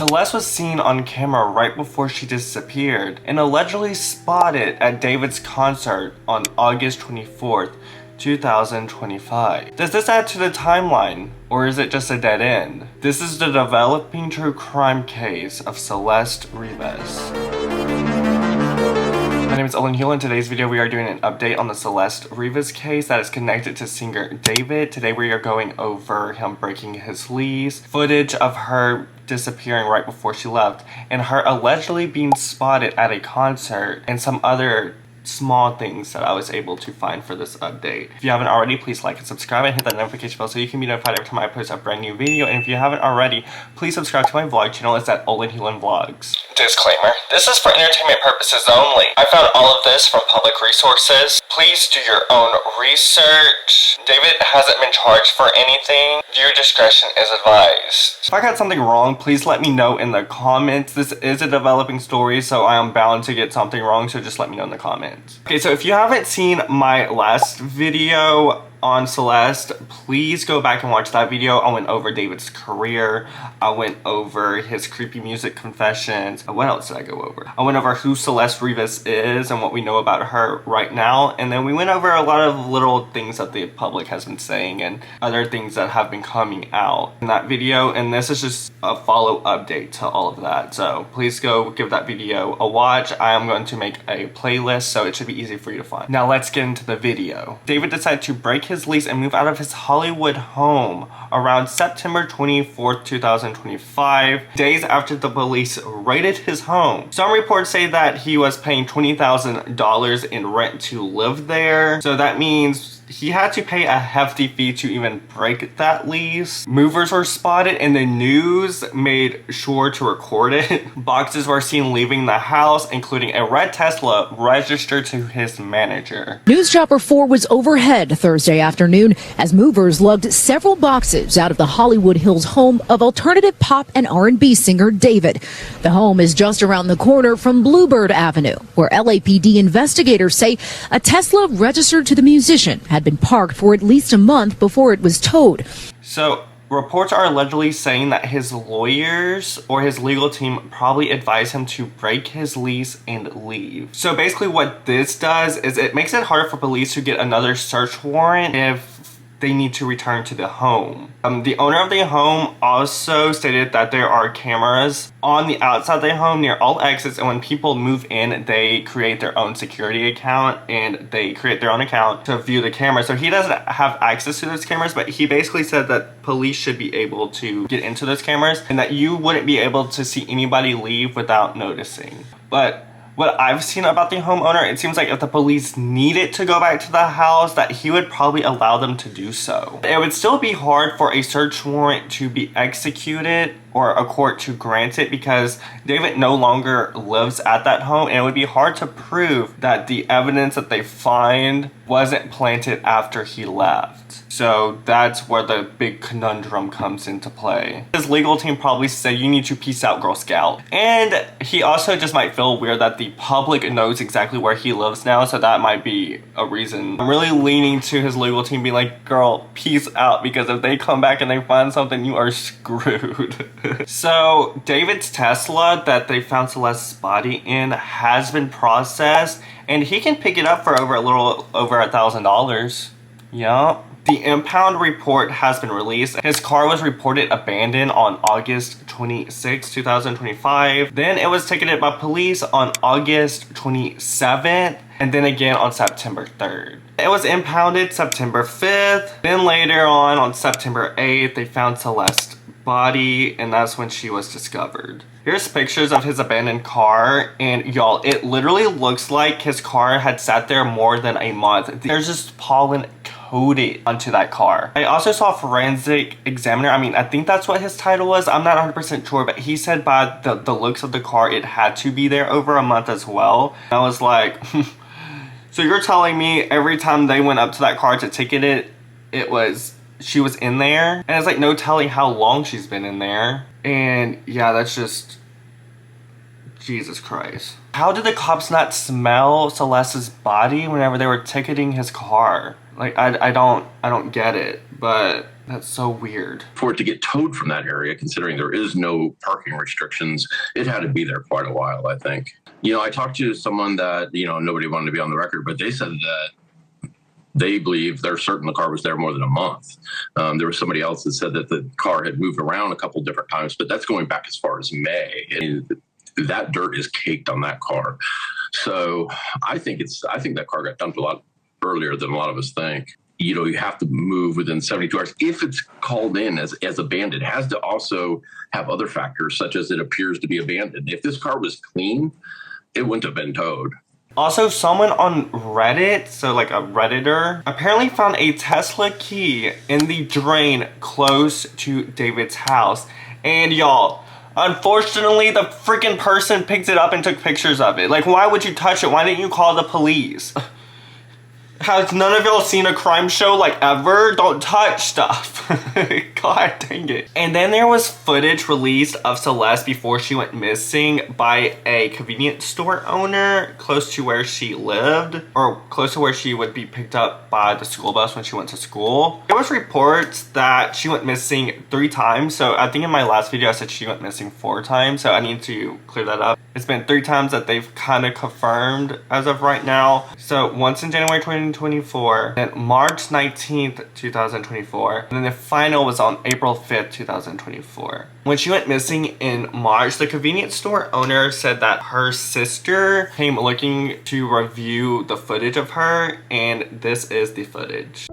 Celeste was seen on camera right before she disappeared and allegedly spotted at David's concert on August 24th, 2025. Does this add to the timeline, or is it just a dead end? This is the developing true crime case of Celeste Rivas. My name is Olan Hulion. In today's video, we are doing an update on the Celeste Rivas case that is connected to singer David. Today, we are going over him breaking his lease, footage of her disappearing right before she left, and her allegedly being spotted at a concert, and some other small things that I was able to find for this update. If you haven't already, please like and subscribe and hit that notification bell so you can be notified every time I post a brand new video. And if you haven't already, please subscribe to my vlog channel. It's at Olan Hulion Vlogs. Disclaimer: this is for entertainment purposes only. I found all of this from public resources. Please do your own research. David hasn't been charged for anything. Your discretion is advised. If I got something wrong, please let me know in the comments. This is a developing story, so I am bound to get something wrong, so just let me know in the comments. Okay, so if you haven't seen my last video on Celeste, please go back and watch that video. I went over David's career. I went over his creepy music confessions. What else did I go over? I went over who Celeste Rivas is and what we know about her right now. And then we went over a lot of little things that the public has been saying and other things that have been coming out in that video. And this is just a follow update to all of that. So please go give that video a watch. I am going to make a playlist, so it should be easy for you to find. Now let's get into the video. David decided to break his lease and move out of his Hollywood home around September 24th, 2025, days after the police raided his home. Some reports say that he was paying $20,000 in rent to live there, so that means he had to pay a hefty fee to even break that lease. Movers were spotted and the news made sure to record it. Boxes were seen leaving the house, including a red Tesla registered to his manager. News Chopper 4 was overhead Thursday afternoon as movers lugged several boxes out of the Hollywood Hills home of alternative pop and R&B singer David. The home is just around the corner from Bluebird Avenue, where LAPD investigators say a Tesla registered to the musician had been parked for at least a month before it was towed. So reports are allegedly saying that his lawyers or his legal team probably advised him to break his lease and leave. So basically what this does is it makes it harder for police to get another search warrant if they need to return to the home. The owner of the home also stated that there are cameras on the outside of the home near all exits, and when people move in, they create their own security account and they create their own account to view the camera. So he doesn't have access to those cameras, but he basically said that police should be able to get into those cameras and that you wouldn't be able to see anybody leave without noticing. But what I've seen about the homeowner, it seems like if the police needed to go back to the house, that he would probably allow them to do so. It would still be hard for a search warrant to be executed or a court to grant it because David no longer lives at that home, and it would be hard to prove that the evidence that they find wasn't planted after he left. So that's where the big conundrum comes into play. His legal team probably said, you need to peace out, Girl Scout. And he also just might feel weird that the public knows exactly where he lives now, so that might be a reason. I'm really leaning to his legal team being like, girl, peace out, because if they come back and they find something, you are screwed. So David's Tesla that they found Celeste's body in has been processed, and he can pick it up for a little over $1,000. Yup. The Impound report has been released. His car was reported abandoned on August 26, 2025. Then it was ticketed by police on August 27th, and then again on September 3rd. It was impounded September 5th. Then later on September 8th, they found Celeste's body, and that's when she was discovered. Here's pictures of his abandoned car, and y'all, it literally looks like his car had sat there more than a month. There's just pollen coated onto that car. I also saw a forensic examiner. I think that's what his title was. I'm not 100% sure, but he said by the looks of the car, it had to be there over a month as well. I was like, so you're telling me every time they went up to that car to ticket it, she was in there? And it's like no telling how long she's been in there. And yeah, that's just, Jesus Christ. How did the cops not smell Celeste's body whenever they were ticketing his car? Like, I don't get it. But That's so weird. For it to get towed from that area, considering there is no parking restrictions, it had to be there quite a while, I think. I talked to someone that, nobody wanted to be on the record, but they said that they believe they're certain the car was there more than a month. There was somebody else that said that the car had moved around a couple different times, but that's going back as far as May. And that dirt is caked on that car. So I think that car got dumped a lot earlier than a lot of us think. You have to move within 72 hours. If it's called in as abandoned, it has to also have other factors, such as it appears to be abandoned. If this car was clean, it wouldn't have been towed. Also, someone on Reddit, so like a Redditor, apparently found a Tesla key in the drain close to David's house. And y'all, unfortunately, the freaking person picked it up and took pictures of it. Like, why would you touch it? Why didn't you call the police? Has none of y'all seen a crime show like ever? Don't touch stuff. God dang it. And then there was footage released of Celeste before she went missing by a convenience store owner close to where she lived, or close to where she would be picked up by the school bus when she went to school. There was reports that she went missing 3 times. So I think in my last video I said she went missing 4 times. So I need to clear that up. It's been 3 times that they've kind of confirmed as of right now. So once in January 2024, then March 19th, 2024, and then the final was on April 5th, 2024. When she went missing in March, the convenience store owner said that her sister came looking to review the footage of her, and this is the footage.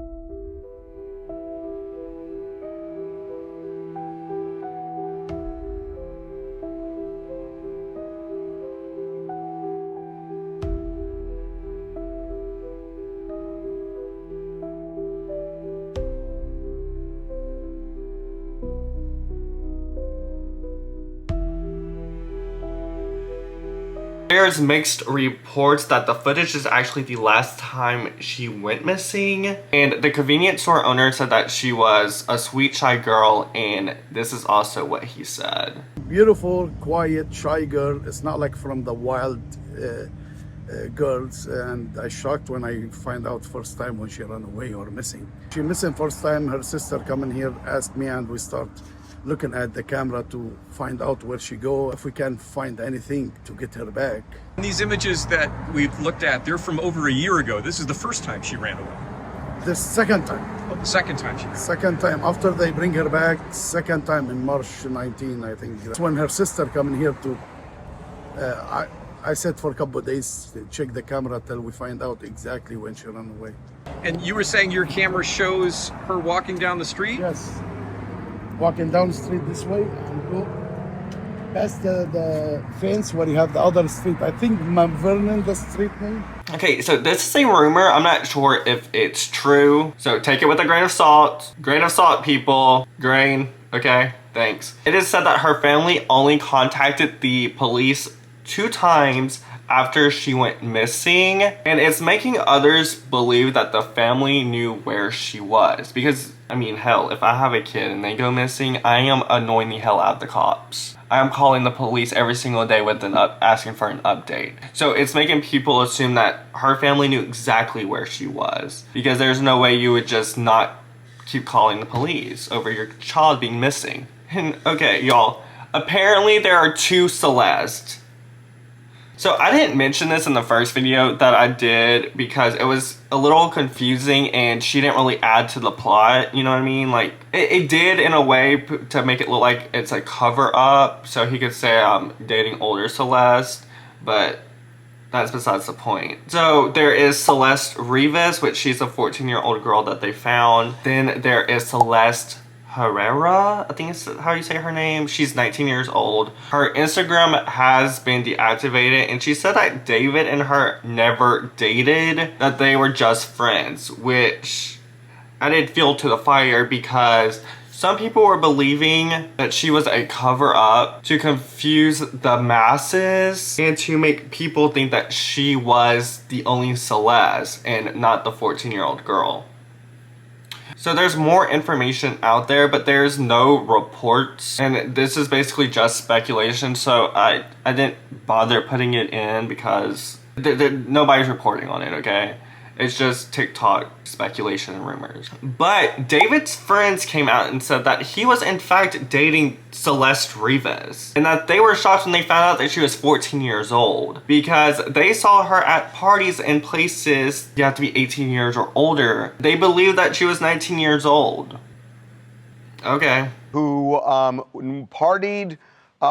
There's mixed reports that the footage is actually the last time she went missing, and the convenience store owner said that she was a sweet, shy girl, and this is also what he said. Beautiful, quiet, shy girl. It's not like from the wild girls, and I shocked when I find out first time when she ran away or missing. She missing first time, her sister come in here, asked me, and we start looking at the camera to find out where she go, if we can find anything to get her back. These images that we've looked at, they're from over a year ago. This is the first time she ran away. The second time. Oh, the second time she ran away. Second time, after they bring her back, second time in March 19, I think. That's when her sister come in here to, I said for a couple of days, check the camera till we find out exactly when she ran away. And you were saying your camera shows her walking down the street? Yes. Walking down the street this way and go past the fence where you have the other street. I think Mount Vernon, the street name. Okay, so this is a rumor. I'm not sure if it's true. So take it with a grain of salt. Grain of salt, people. Grain. Okay, thanks. It is said that her family only contacted the police 2 times after she went missing. And it's making others believe that the family knew where she was. Because, I mean, hell, if I have a kid and they go missing, I am annoying the hell out of the cops. I am calling the police every single day with asking for an update. So it's making people assume that her family knew exactly where she was. Because there's no way you would just not keep calling the police over your child being missing. And okay, y'all, apparently there are 2 Celestes. So I didn't mention this in the first video that I did because it was a little confusing and she didn't really add to the plot, you know what I mean? Like, it did in a way to make it look like it's a cover up, so he could say I'm dating older Celeste, but that's besides the point. So there is Celeste Rivas, which she's a 14-year-old girl that they found. Then there is Celeste Herrera, I think it's how you say her name. She's 19 years old. Her Instagram has been deactivated, and she said that David and her never dated, that they were just friends, which I did feel to the fire because some people were believing that she was a cover-up to confuse the masses and to make people think that she was the only Celeste and not the 14-year-old girl. So there's more information out there, but there's no reports, and this is basically just speculation, so I didn't bother putting it in because nobody's reporting on it, okay? It's just TikTok speculation and rumors. But David's friends came out and said that he was in fact dating Celeste Rivas, and that they were shocked when they found out that she was 14 years old, because they saw her at parties in places you have to be 18 years or older. They believed that she was 19 years old. Okay. Who partied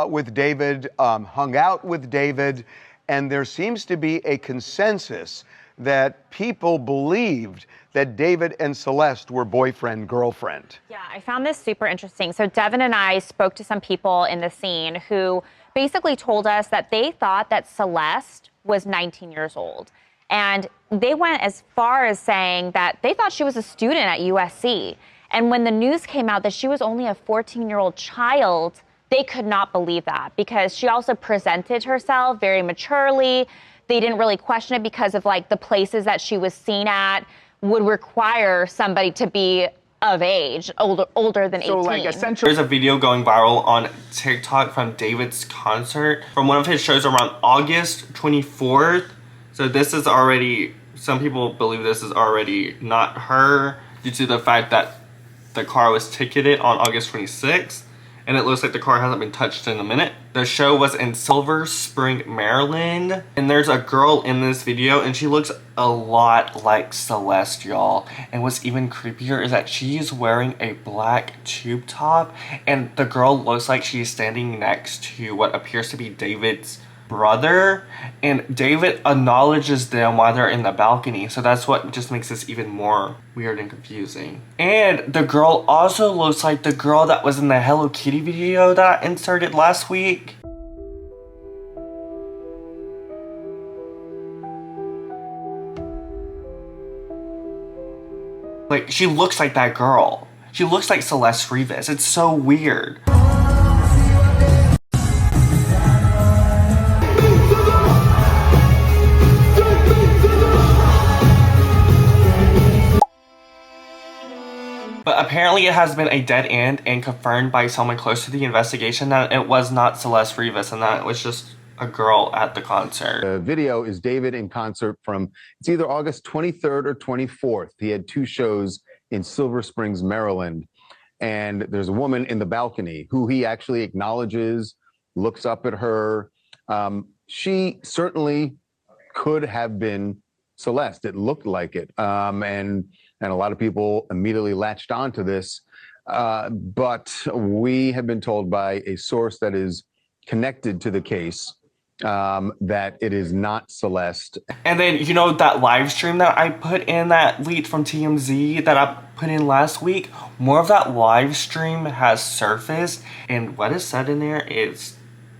with David, hung out with David, and there seems to be a consensus that people believed that David and Celeste were boyfriend-girlfriend. Yeah, I found this super interesting. So Devin and I spoke to some people in the scene who basically told us that they thought that Celeste was 19 years old. And they went as far as saying that they thought she was a student at USC. And when the news came out that she was only a 14-year-old child, they could not believe that, because she also presented herself very maturely. They didn't really question it because of like the places that she was seen at would require somebody to be of age, older than 18. So like essentially, there's a video going viral on TikTok from David's concert from one of his shows around August 24th. So this is already, some people believe this is already not her due to the fact that the car was ticketed on August 26th. And it looks like the car hasn't been touched in a minute. The show was in Silver Spring, Maryland. And there's a girl in this video, and she looks a lot like Celeste, y'all. And what's even creepier is that she's wearing a black tube top, and the girl looks like she's standing next to what appears to be David's brother, and David acknowledges them while they're in the balcony, so that's what just makes this even more weird and confusing. And the girl also looks like the girl that was in the Hello Kitty video that I inserted last week. Like, she looks like that girl. She looks like Celeste Rivas. It's so weird. But apparently it has been a dead end and confirmed by someone close to the investigation that it was not Celeste Rivas and that it was just a girl at the concert. the video is David in concert from, it's either August 23rd or 24th. He had two shows in Silver Springs, Maryland. And there's a woman in the balcony who he actually acknowledges, looks up at her. She certainly could have been Celeste. It looked like it. And a lot of people immediately latched onto this. But we have been told by a source that is connected to the case that it is not Celeste. And then, you know, that live stream that I put in, that lead from TMZ that I put in last week, more of that live stream has surfaced, and what is said in there is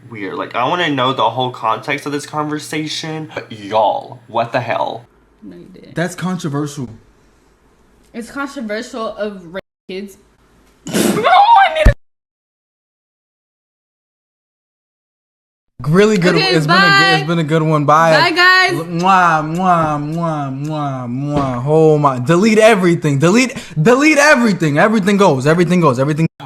weird. Like, I want to know the whole context of this conversation, but y'all, what the hell? No, you didn't. That's controversial. It's controversial of rape kids. Really good. Okay, It's been a good one. Bye. Bye, guys. Mwah, mwah, mwah, mwah, mwah. Oh my! Delete everything. Delete everything. Everything goes.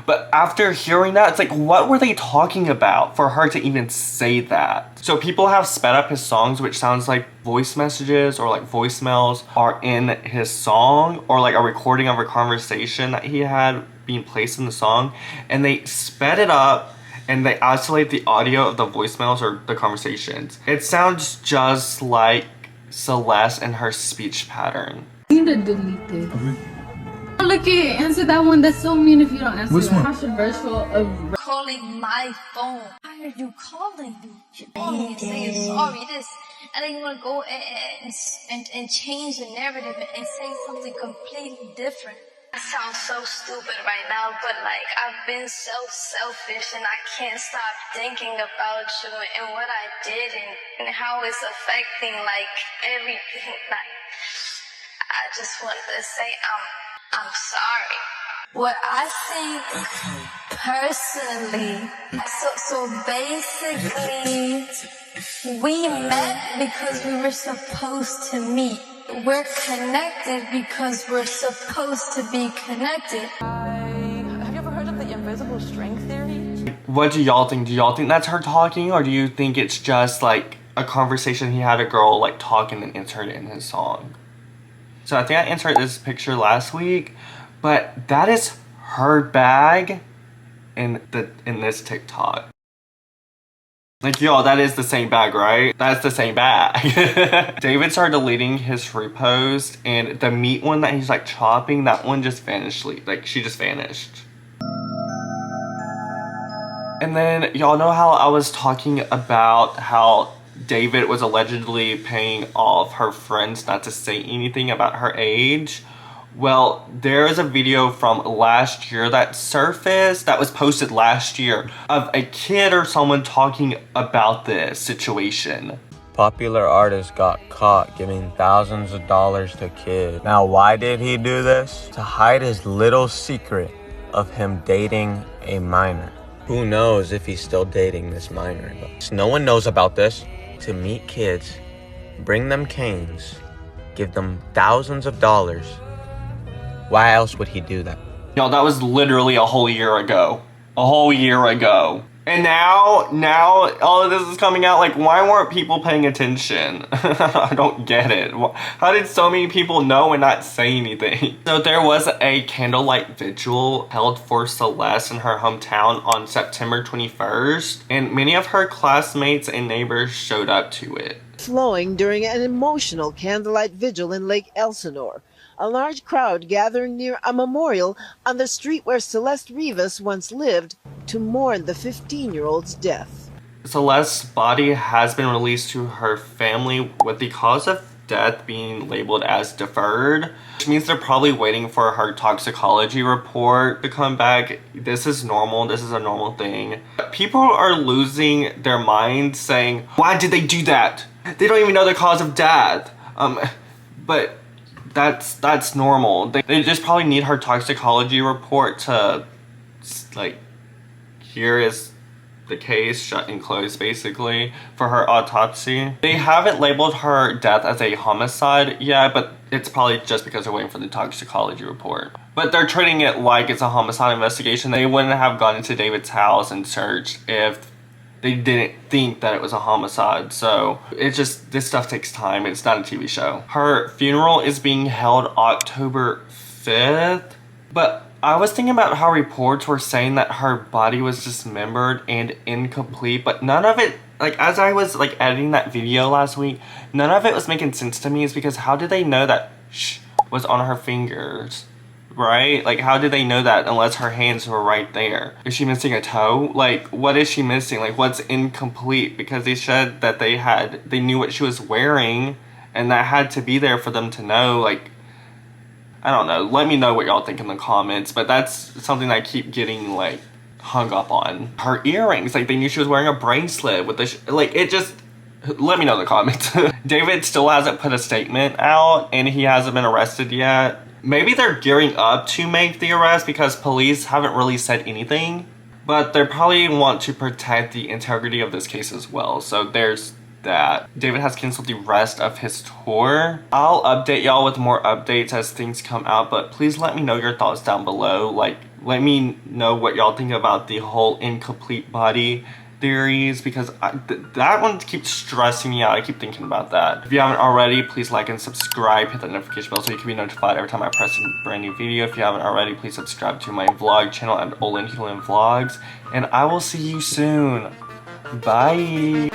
But after hearing that, it's like, what were they talking about for her to even say that? So people have sped up his songs, which sounds like voice messages or like voicemails are in his song, or like a recording of a conversation that he had being placed in the song, and they sped it up and they isolate the audio of the voicemails or the conversations. It sounds just like Celeste and her speech pattern. You need to delete this. Look at answer that one. That's so mean if you don't answer. Which that. one? Controversial of calling my phone. Why are you calling me? You call me and say sorry this, and then you want to go and change the narrative and say something completely different. I sound so stupid right now, but like I've been so selfish and I can't stop thinking about you and what I did and how it's affecting like everything. Like I just wanted to say I'm sorry. What I think personally, so basically we met because we were supposed to meet. We're connected because we're supposed to be connected. Have you ever heard of the invisible string theory? What do y'all think? Do y'all think that's her talking, or do you think it's just like a conversation he had a girl like talking and insert it in his song? So I think I answered this picture last week, but that is her bag in this TikTok. Like, y'all, that is the same bag, right? That's the same bag. David started deleting his repost, and the meat one that he's like chopping, that one just vanished. Like, she just vanished. And then, y'all know how I was talking about how David was allegedly paying off her friends not to say anything about her age? Well, there is a video from last year that surfaced, that was posted last year, of a kid or someone talking about this situation. Popular artist got caught giving thousands of dollars to kids. Now, why did he do this? To hide his little secret of him dating a minor. Who knows if he's still dating this minor? No one knows about this. To meet kids, bring them canes, give them thousands of dollars. Why else would he do that? Y'all, that was literally a whole year ago. A whole year ago. And now all of this is coming out. Like, why weren't people paying attention? I don't get it. How did so many people know and not say anything? So there was a candlelight vigil held for Celeste in her hometown on September 21st. And many of her classmates and neighbors showed up to it. Flowing during an emotional candlelight vigil in Lake Elsinore. A large crowd gathering near a memorial on the street where Celeste Rivas once lived to mourn the 15-year-old's death. Celeste's body has been released to her family with the cause of death being labeled as deferred, which means they're probably waiting for her toxicology report to come back. This is normal. This is a normal thing. People are losing their minds saying, why did they do that? They don't even know the cause of death. But that's normal. They just probably need her toxicology report to, like, here is the case, shut and closed, basically, for her autopsy. They haven't labeled her death as a homicide yet, but it's probably just because they're waiting for the toxicology report. But they're treating it like it's a homicide investigation. They wouldn't have gone into David's house and searched if they didn't think that it was a homicide. So it's just, this stuff takes time. It's not a TV show. Her funeral is being held October 5th, but I was thinking about how reports were saying that her body was dismembered and incomplete, but none of it, like, as I was like editing that video last week, none of it was making sense to me. Is because how did they know that was on her fingers? Right? Like, how did they know that unless her hands were right there? Is she missing a toe? Like, what is she missing? Like, what's incomplete? Because they said that they knew what she was wearing, and that had to be there for them to know. Like, I don't know. Let me know what y'all think in the comments, but that's something that I keep getting, like, hung up on. Her earrings, like, they knew she was wearing a bracelet with the, like, it just, let me know in the comments. David still hasn't put a statement out, and he hasn't been arrested yet. Maybe they're gearing up to make the arrest because police haven't really said anything, but they probably want to protect the integrity of this case as well. So there's that. David has canceled the rest of his tour. I'll update y'all with more updates as things come out, but please let me know your thoughts down below. Like, let me know what y'all think about the whole incomplete body theories, because that one keeps stressing me out. I keep thinking about that. If you haven't already, please like and subscribe. Hit that notification bell so you can be notified every time I press a brand new video. If you haven't already, please subscribe to my vlog channel at Olan Hulion Vlogs, and I will see you soon. Bye.